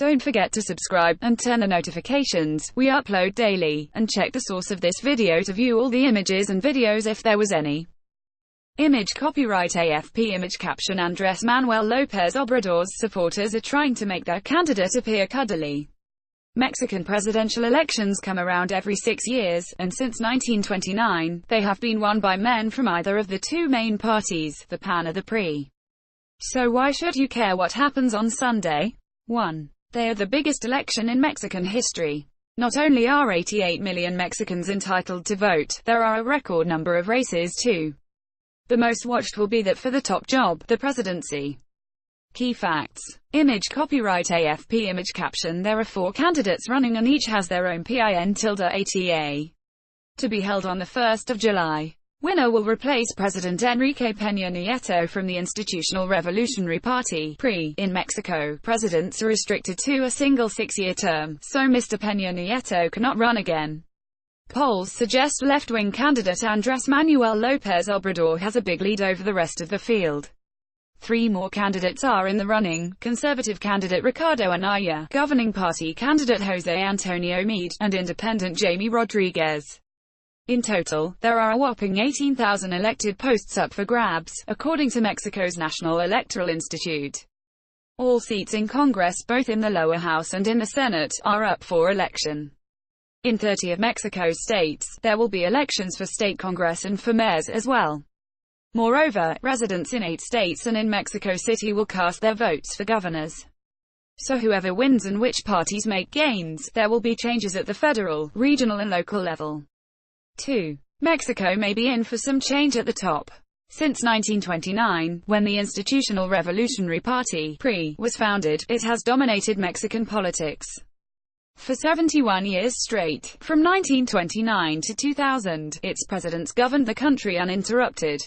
Don't forget to subscribe, and turn the notifications. We upload daily, and check the source of this video to view all the images and videos if there was any. Image copyright AFP Image caption Andrés Manuel López Obrador's supporters are trying to make their candidate appear cuddly. Mexican presidential elections come around every 6 years, and since 1929, they have been won by men from either of the two main parties, the PAN or the PRI. So why should you care what happens on Sunday? 1. They are the biggest election in Mexican history. Not only are 88 million Mexicans entitled to vote, there are a record number of races too. The most watched will be that for the top job, the presidency. Key facts. Image copyright AFP Image caption There are 4 candidates running and each has their own PIN-ATA. To be held on the 1st of July. Winner will replace President Enrique Peña Nieto from the Institutional Revolutionary Party (PRI). In Mexico, presidents are restricted to a single 6-year term, so Mr. Peña Nieto cannot run again. Polls suggest left-wing candidate Andrés Manuel López Obrador has a big lead over the rest of the field. 3 more candidates are in the running: conservative candidate Ricardo Anaya, governing party candidate José Antonio Meade, and independent Jaime Rodríguez. In total, there are a whopping 18,000 elected posts up for grabs, according to Mexico's National Electoral Institute. All seats in Congress, both in the lower house and in the Senate, are up for election. In 30 of Mexico's states, there will be elections for state Congress and for mayors as well. Moreover, residents in 8 states and in Mexico City will cast their votes for governors. So whoever wins and which parties make gains, there will be changes at the federal, regional and local level. 2. Mexico may be in for some change at the top. Since 1929, when the Institutional Revolutionary Party (PRI) was founded, it has dominated Mexican politics. For 71 years straight, from 1929 to 2000, its presidents governed the country uninterrupted.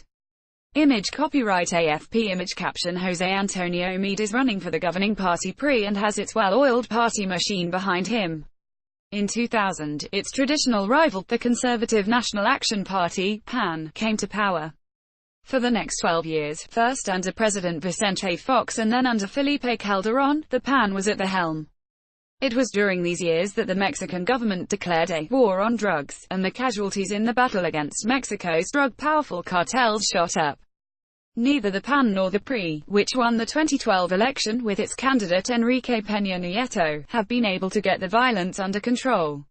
Image copyright AFP Image caption José Antonio Meade is running for the governing party PRI and has its well-oiled party machine behind him. In 2000, its traditional rival, the Conservative National Action Party (PAN), came to power. For the next 12 years, first under President Vicente Fox and then under Felipe Calderón, the PAN was at the helm. It was during these years that the Mexican government declared a war on drugs, and the casualties in the battle against Mexico's drug-powerful cartels shot up. Neither the PAN nor the PRI, which won the 2012 election with its candidate Enrique Peña Nieto, have been able to get the violence under control.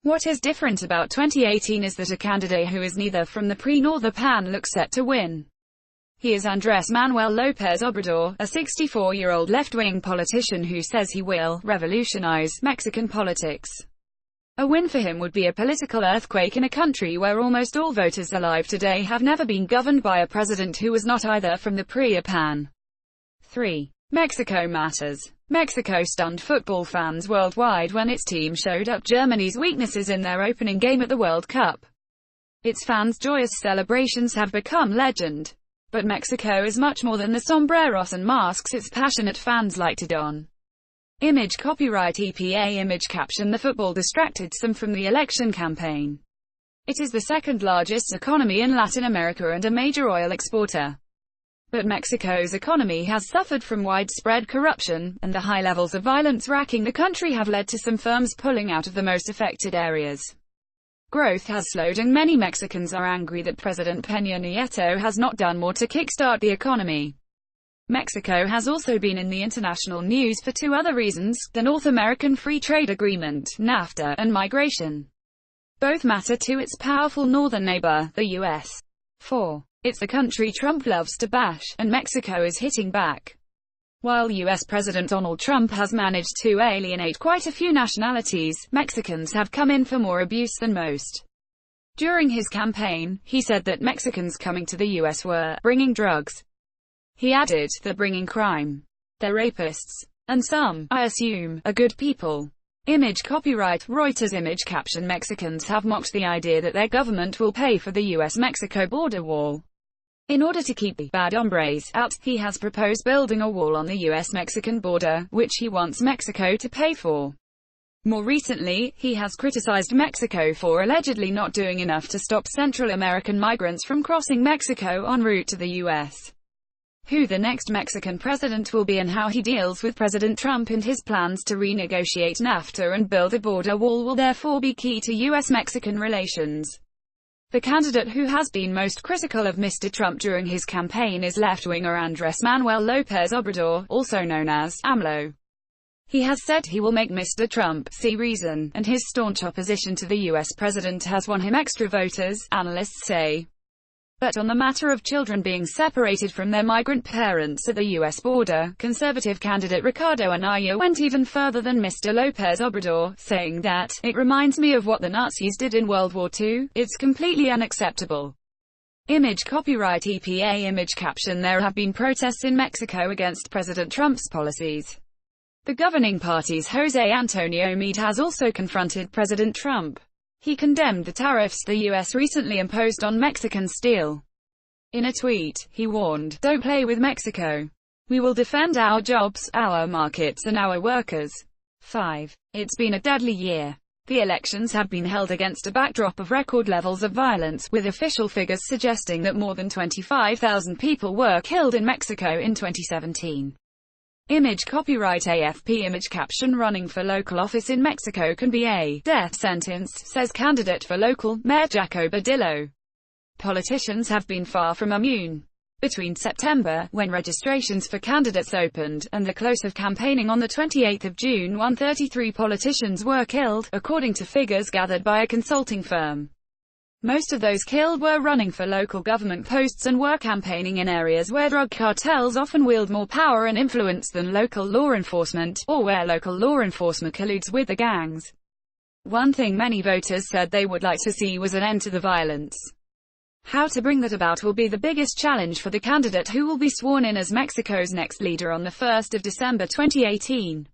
What is different about 2018 is that a candidate who is neither from the PRI nor the PAN looks set to win. He is Andrés Manuel López Obrador, a 64-year-old left-wing politician who says he will revolutionize Mexican politics. A win for him would be a political earthquake in a country where almost all voters alive today have never been governed by a president who was not either from the PRI or PAN. 3. Mexico matters. Mexico stunned football fans worldwide when its team showed up Germany's weaknesses in their opening game at the World Cup. Its fans' joyous celebrations have become legend. But Mexico is much more than the sombreros and masks its passionate fans like to don. Image copyright EPA Image caption The football distracted some from the election campaign. It is the second largest economy in Latin America and a major oil exporter. But Mexico's economy has suffered from widespread corruption, and the high levels of violence racking the country have led to some firms pulling out of the most affected areas. Growth has slowed and many Mexicans are angry that President Peña Nieto has not done more to kickstart the economy. Mexico has also been in the international news for 2 other reasons: the North American Free Trade Agreement, NAFTA, and migration. Both matter to its powerful northern neighbor, the U.S. 4. It's the country Trump loves to bash, and Mexico is hitting back. While U.S. President Donald Trump has managed to alienate quite a few nationalities, Mexicans have come in for more abuse than most. During his campaign, he said that Mexicans coming to the U.S. were bringing drugs. He added, they're bringing crime. They're rapists. And some, I assume, are good people. Image copyright Reuters Image caption Mexicans have mocked the idea that their government will pay for the U.S.-Mexico border wall. In order to keep the bad hombres out, he has proposed building a wall on the U.S.-Mexican border, which he wants Mexico to pay for. More recently, he has criticized Mexico for allegedly not doing enough to stop Central American migrants from crossing Mexico en route to the U.S. Who the next Mexican president will be and how he deals with President Trump and his plans to renegotiate NAFTA and build a border wall will therefore be key to U.S.-Mexican relations. The candidate who has been most critical of Mr. Trump during his campaign is left-winger Andrés Manuel López Obrador, also known as AMLO. He has said he will make Mr. Trump see reason, and his staunch opposition to the U.S. president has won him extra voters, analysts say. But on the matter of children being separated from their migrant parents at the U.S. border, conservative candidate Ricardo Anaya went even further than Mr. López Obrador, saying that, "It reminds me of what the Nazis did in World War II, it's completely unacceptable." Image copyright EPA image caption There have been protests in Mexico against President Trump's policies. The governing party's José Antonio Meade has also confronted President Trump. He condemned the tariffs the U.S. recently imposed on Mexican steel. In a tweet, he warned, "Don't play with Mexico. We will defend our jobs, our markets and our workers." 5. It's been a deadly year. The elections have been held against a backdrop of record levels of violence, with official figures suggesting that more than 25,000 people were killed in Mexico in 2017. Image copyright AFP image caption Running for local office in Mexico can be a death sentence, says candidate for local Mayor Jaco Badillo. Politicians have been far from immune. Between September, when registrations for candidates opened, and the close of campaigning on the 28th of June, 133 politicians were killed, according to figures gathered by a consulting firm. Most of those killed were running for local government posts and were campaigning in areas where drug cartels often wield more power and influence than local law enforcement, or where local law enforcement colludes with the gangs. One thing many voters said they would like to see was an end to the violence. How to bring that about will be the biggest challenge for the candidate who will be sworn in as Mexico's next leader on the 1st of December 2018.